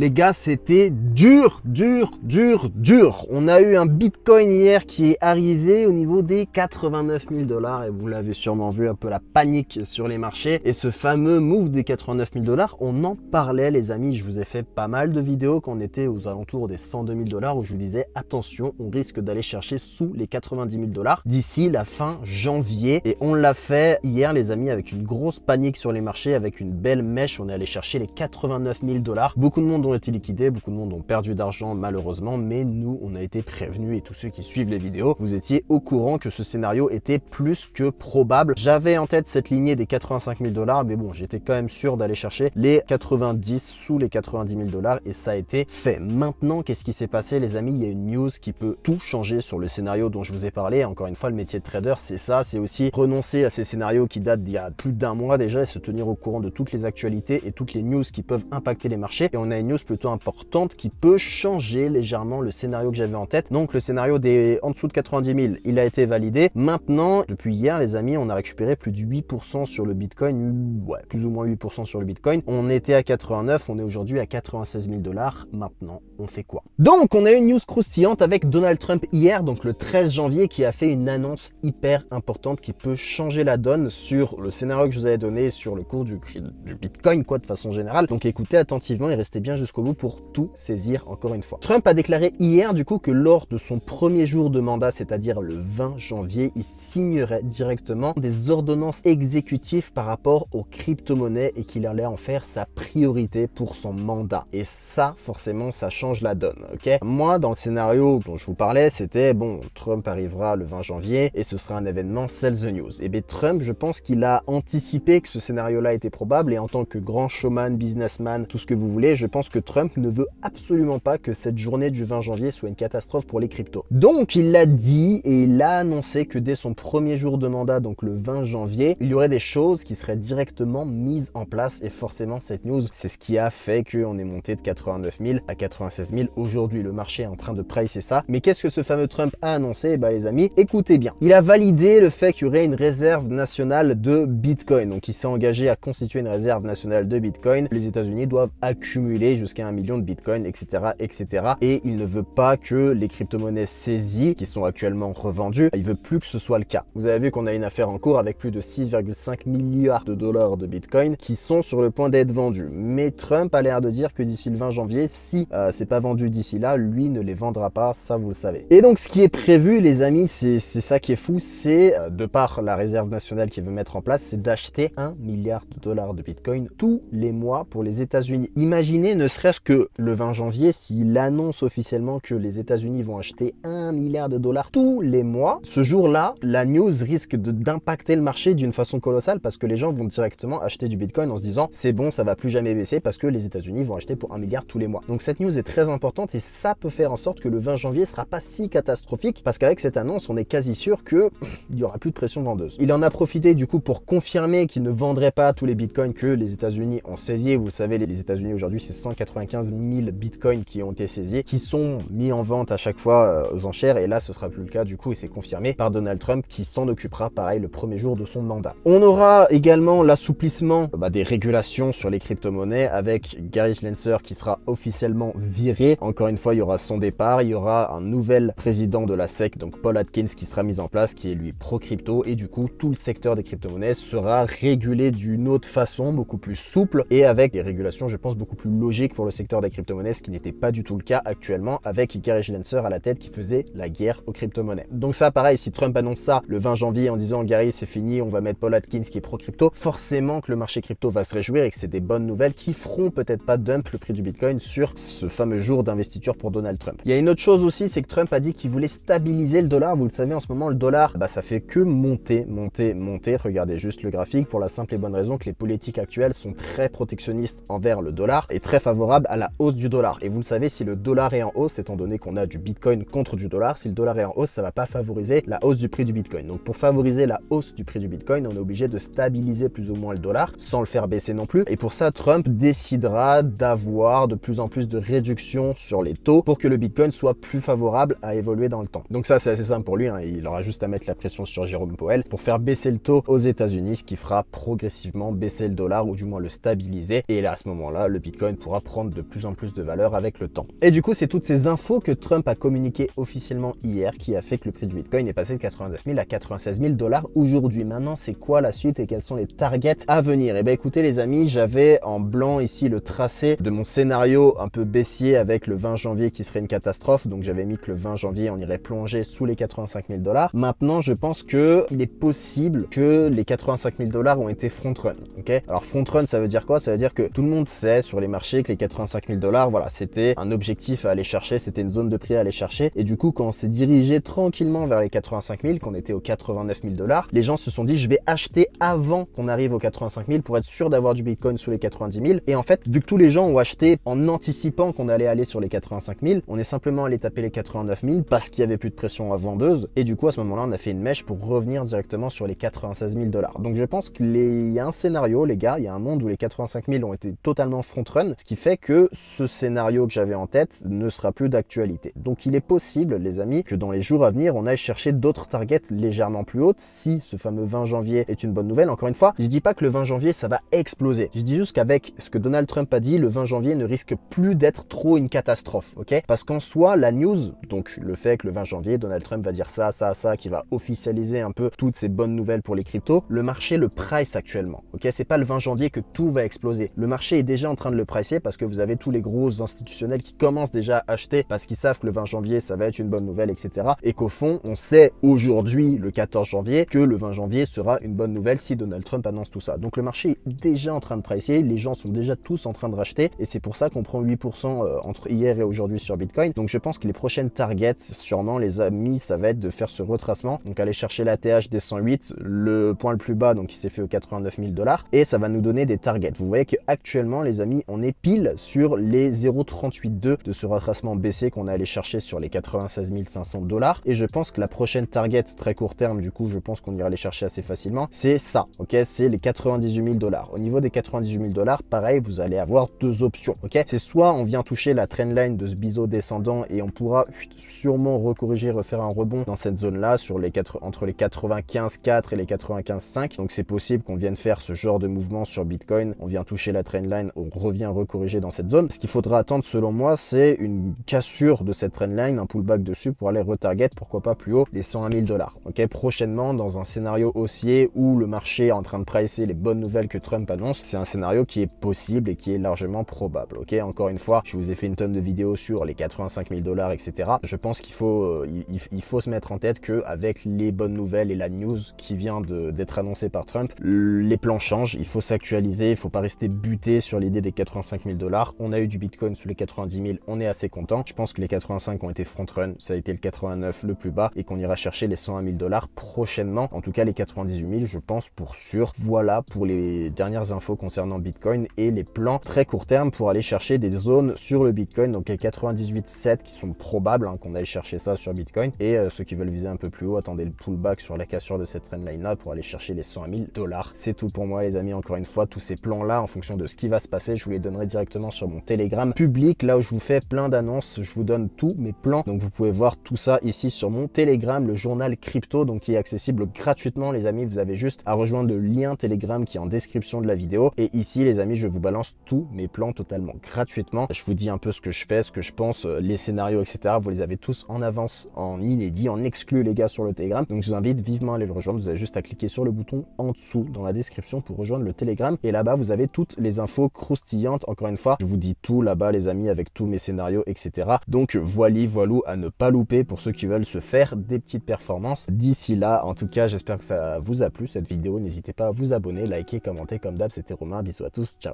Les gars, c'était dur. On a eu un Bitcoin hier qui est arrivé au niveau des 89 000 $ et vous l'avez sûrement vu, un peu la panique sur les marchés. Et ce fameux move des 89 000 $, on en parlait les amis. Je vous ai fait pas mal de vidéos quand on était aux alentours des 102 000 $ où je vous disais attention, on risque d'aller chercher sous les 90 000 $ d'ici la fin janvier. Et on l'a fait hier les amis avec une grosse panique sur les marchés, avec une belle mèche. On est allé chercher les 89 000 $. Beaucoup de monde ont été liquidés, beaucoup de monde ont perdu d'argent malheureusement, mais nous on a été prévenus et tous ceux qui suivent les vidéos, vous étiez au courant que ce scénario était plus que probable. J'avais en tête cette lignée des 85 000 $, mais bon, j'étais quand même sûr d'aller chercher les 90 sous les 90 000 $ et ça a été fait. Maintenant, qu'est-ce qui s'est passé les amis? Il y a une news qui peut tout changer sur le scénario dont je vous ai parlé. Encore une fois, le métier de trader, c'est ça, c'est aussi renoncer à ces scénarios qui datent d'il y a plus d'un mois déjà et se tenir au courant de toutes les actualités et toutes les news qui peuvent impacter les marchés. Et on a une news plutôt importante qui peut changer légèrement le scénario que j'avais en tête. Donc le scénario des en dessous de 90 000, il a été validé. Maintenant, depuis hier les amis, on a récupéré plus de 8% sur le Bitcoin. Ouais, plus ou moins 8% sur le Bitcoin. On était à 89, on est aujourd'hui à 96 000 $. Maintenant, on fait quoi? Donc on a eu une news croustillante avec Donald Trump hier, donc le 13 janvier, qui a fait une annonce hyper importante qui peut changer la donne sur le scénario que je vous avais donné, sur le cours du Bitcoin quoi de façon générale. Donc écoutez attentivement et restez bien jusqu'au bout pour tout saisir encore une fois. Trump a déclaré hier du coup que lors de son premier jour de mandat, c'est-à-dire le 20 janvier, il signerait directement des ordonnances exécutives par rapport aux crypto-monnaies et qu'il allait en faire sa priorité pour son mandat. Et ça, forcément, ça change la donne, ok? Moi, dans le scénario dont je vous parlais, c'était bon, Trump arrivera le 20 janvier et ce sera un événement Sell the News. Et bien Trump, je pense qu'il a anticipé que ce scénario-là était probable et en tant que grand showman, businessman, tout ce que vous voulez, je pense que Trump ne veut absolument pas que cette journée du 20 janvier soit une catastrophe pour les cryptos. Donc il l'a dit et il a annoncé que dès son premier jour de mandat, donc le 20 janvier, il y aurait des choses qui seraient directement mises en place et forcément cette news, c'est ce qui a fait qu'on est monté de 89 000 à 96 000. Aujourd'hui, le marché est en train de pricer ça. Mais qu'est-ce que ce fameux Trump a annoncé? Eh ben, les amis, écoutez bien. Il a validé le fait qu'il y aurait une réserve nationale de Bitcoin. Donc il s'est engagé à constituer une réserve nationale de Bitcoin. Les États-Unis doivent accumuler jusqu'à 1 million de Bitcoin, etc., etc. Et il ne veut pas que les crypto-monnaies saisies, qui sont actuellement revendues, il veut plus que ce soit le cas. Vous avez vu qu'on a une affaire en cours avec plus de 6,5 milliards de dollars de Bitcoin qui sont sur le point d'être vendus. Mais Trump a l'air de dire que d'ici le 20 janvier, si c'est pas vendu d'ici là, lui ne les vendra pas, ça vous le savez. Et donc ce qui est prévu, les amis, c'est ça qui est fou, c'est de par la réserve nationale qu'il veut mettre en place, c'est d'acheter 1 milliard de dollars de Bitcoin tous les mois pour les États-Unis. Imaginez ne serait-ce que le 20 janvier, s'il annonce officiellement que les États-Unis vont acheter 1 milliard de dollars tous les mois, ce jour-là, la news risque d'impacter le marché d'une façon colossale parce que les gens vont directement acheter du Bitcoin en se disant c'est bon, ça va plus jamais baisser parce que les États-Unis vont acheter pour 1 milliard tous les mois. Donc cette news est très importante et ça peut faire en sorte que le 20 janvier sera pas si catastrophique parce qu'avec cette annonce, on est quasi sûr que il y aura plus de pression vendeuse. Il en a profité du coup pour confirmer qu'il ne vendrait pas tous les Bitcoins que les États-Unis ont saisis. Vous le savez, les États-Unis aujourd'hui, c'est 195 000 Bitcoins qui ont été saisis, qui sont mis en vente à chaque fois aux enchères et là, ce sera plus le cas du coup et c'est confirmé par Donald Trump qui s'en occupera pareil le premier jour de son mandat. On aura également l'assouplissement des régulations sur les crypto-monnaies avec Gary Gensler qui sera officiellement viré. Encore une fois, il y aura son départ, il y aura un nouvel président de la SEC, donc Paul Atkins, qui sera mis en place, qui est lui pro-crypto et du coup, tout le secteur des crypto-monnaies sera régulé d'une autre façon, beaucoup plus souple et avec des régulations, je pense, beaucoup plus logiques pour le secteur des crypto-monnaies, ce qui n'était pas du tout le cas actuellement avec Gary Gensler à la tête qui faisait la guerre aux crypto-monnaies. Donc ça, pareil, si Trump annonce ça le 20 janvier en disant Gary, c'est fini, on va mettre Paul Atkins qui est pro-crypto, forcément que le marché crypto va se réjouir et que c'est des bonnes nouvelles qui feront peut-être pas dump le prix du Bitcoin sur ce fameux jour d'investiture pour Donald Trump. Il y a une autre chose aussi, c'est que Trump a dit qu'il voulait stabiliser le dollar. Vous le savez, en ce moment, le dollar, ça fait que monter. Regardez juste le graphique pour la simple et bonne raison que les politiques actuelles sont très protectionnistes envers le dollar et très favorables à la hausse du dollar. Et vous le savez, si le dollar est en hausse, étant donné qu'on a du Bitcoin contre du dollar, si le dollar est en hausse, ça va pas favoriser la hausse du prix du Bitcoin. Donc pour favoriser la hausse du prix du Bitcoin, on est obligé de stabiliser plus ou moins le dollar sans le faire baisser non plus. Et pour ça, Trump décidera d'avoir de plus en plus de réductions sur les taux pour que le Bitcoin soit plus favorable à évoluer dans le temps. Donc ça, c'est assez simple pour lui, hein. Il aura juste à mettre la pression sur Jérôme Powell pour faire baisser le taux aux États-Unis, ce qui fera progressivement baisser le dollar ou du moins le stabiliser. Et là, à ce moment-là, le Bitcoin pourra prendre de plus en plus de valeur avec le temps. Et du coup, c'est toutes ces infos que Trump a communiquées officiellement hier qui a fait que le prix du Bitcoin est passé de 89 000 à 96 000 $ aujourd'hui. Maintenant, c'est quoi la suite et quels sont les targets à venir? Et bien écoutez les amis, j'avais en blanc ici le tracé de mon scénario un peu baissier avec le 20 janvier qui serait une catastrophe. Donc j'avais mis que le 20 janvier, on irait plonger sous les 85 000 $. Maintenant, je pense qu'il est possible que les 85 000 $ ont été front-run. Okay, alors front-run, ça veut dire quoi? Ça veut dire que tout le monde sait sur les marchés que les 85 000 $, voilà, c'était un objectif à aller chercher, c'était une zone de prix à aller chercher. Et du coup, quand on s'est dirigé tranquillement vers les 85 000, qu'on était aux 89 000 $, les gens se sont dit, je vais acheter avant qu'on arrive aux 85 000 pour être sûr d'avoir du Bitcoin sous les 90 000. Et en fait, vu que tous les gens ont acheté en anticipant qu'on allait aller sur les 85 000, on est simplement allé taper les 89 000 parce qu'il n'y avait plus de pression à vendeuse. Et du coup, à ce moment-là, on a fait une mèche pour revenir directement sur les 96 000 $. Donc je pense qu'il y a un scénario, les gars, il y a un monde où les 85 000 ont été totalement front-run, ce qui fait que ce scénario que j'avais en tête ne sera plus d'actualité. Donc il est possible, les amis, que dans les jours à venir, on aille chercher d'autres targets légèrement plus hautes si ce fameux 20 janvier est une bonne nouvelle. Encore une fois, je dis pas que le 20 janvier, ça va exploser. Je dis juste qu'avec ce que Donald Trump a dit, le 20 janvier ne risque plus d'être trop une catastrophe, ok? Parce qu'en soi, la news, donc le fait que le 20 janvier, Donald Trump va dire ça, qui va officialiser un peu toutes ces bonnes nouvelles pour les cryptos, le marché le price actuellement, ok? C'est pas le 20 janvier que tout va exploser. Le marché est déjà en train de le pricer parce que vous avez tous les gros institutionnels qui commencent déjà à acheter parce qu'ils savent que le 20 janvier, ça va être une bonne nouvelle, etc. Et qu'au fond, on sait aujourd'hui, le 14 janvier, que le 20 janvier sera une bonne nouvelle si Donald Trump annonce tout ça. Donc le marché est déjà en train de pricer, les gens sont déjà tous en train de racheter et c'est pour ça qu'on prend 8% entre hier et aujourd'hui sur Bitcoin. Donc je pense que les prochaines targets, sûrement les amis, ça va être de faire ce retracement. Donc aller chercher l'ATH des 108, le point le plus bas, donc qui s'est fait aux 89 000 $, et ça va nous donner des targets. Vous voyez qu'actuellement, les amis, on est pile sur les 0,382 de ce retracement baissier qu'on a allé chercher sur les 96 500 $. Et je pense que la prochaine target très court terme, du coup, je pense qu'on ira les chercher assez facilement, c'est ça, ok? C'est les 98 000 $. Au niveau des 98 000 $, pareil, vous allez avoir deux options, ok? C'est soit on vient toucher la trendline de ce biseau descendant et on pourra sûrement recorriger, refaire un rebond dans cette zone-là, sur les entre les 95,4 et les 95,5. Donc c'est possible qu'on vienne faire ce genre de mouvement sur Bitcoin. On vient toucher la trendline, on revient recorriger dans cette zone. Ce qu'il faudra attendre, selon moi, c'est une cassure de cette trendline, un pullback dessus pour aller retarget, pourquoi pas plus haut, les 101 000 $. Ok, prochainement, dans un scénario haussier où le marché est en train de pricer les bonnes nouvelles que Trump annonce, c'est un scénario qui est possible et qui est largement probable. Ok, encore une fois, je vous ai fait une tonne de vidéos sur les 85 000 $, etc. Je pense qu'il faut, il faut se mettre en tête qu'avec les bonnes nouvelles et la news qui vient d'être annoncée par Trump, les plans changent, il faut s'actualiser, il ne faut pas rester buté sur l'idée des 85 000 $. On a eu du Bitcoin sous les 90 000, on est assez content. Je pense que les 85 ont été front-run, ça a été le 89 le plus bas et qu'on ira chercher les 101 000 $ prochainement. En tout cas, les 98 000, je pense pour sûr. Voilà pour les dernières infos concernant Bitcoin et les plans très court terme pour aller chercher des zones sur le Bitcoin. Donc les 98,7 qui sont probables qu'on aille chercher ça sur Bitcoin, et ceux qui veulent viser un peu plus haut, attendez le pullback sur la cassure de cette trendline là pour aller chercher les 101 000 $. C'est tout pour moi les amis. Encore une fois, tous ces plans là, en fonction de ce qui va se passer, je vous les donnerai directement sur mon Telegram public, là où je vous fais plein d'annonces, je vous donne tous mes plans. Donc vous pouvez voir tout ça ici sur mon Telegram, le journal crypto, donc qui est accessible gratuitement les amis. Vous avez juste à rejoindre le lien Telegram qui est en description de la vidéo, et ici les amis, je vous balance tous mes plans totalement gratuitement. Je vous dis un peu ce que je fais, ce que je pense, les scénarios, etc. Vous les avez tous en avance, en inédit, en exclu les gars sur le Telegram. Donc je vous invite vivement à aller le rejoindre. Vous avez juste à cliquer sur le bouton en dessous dans la description pour rejoindre le Telegram, et là-bas vous avez toutes les infos croustillantes. Encore une fois, je vous dis tout là-bas les amis, avec tous mes scénarios, etc. Donc voilou à ne pas louper pour ceux qui veulent se faire des petites performances. D'ici là, en tout cas, j'espère que ça vous a plu cette vidéo. N'hésitez pas à vous abonner, liker, commenter comme d'hab. C'était Romain, bisous à tous, ciao.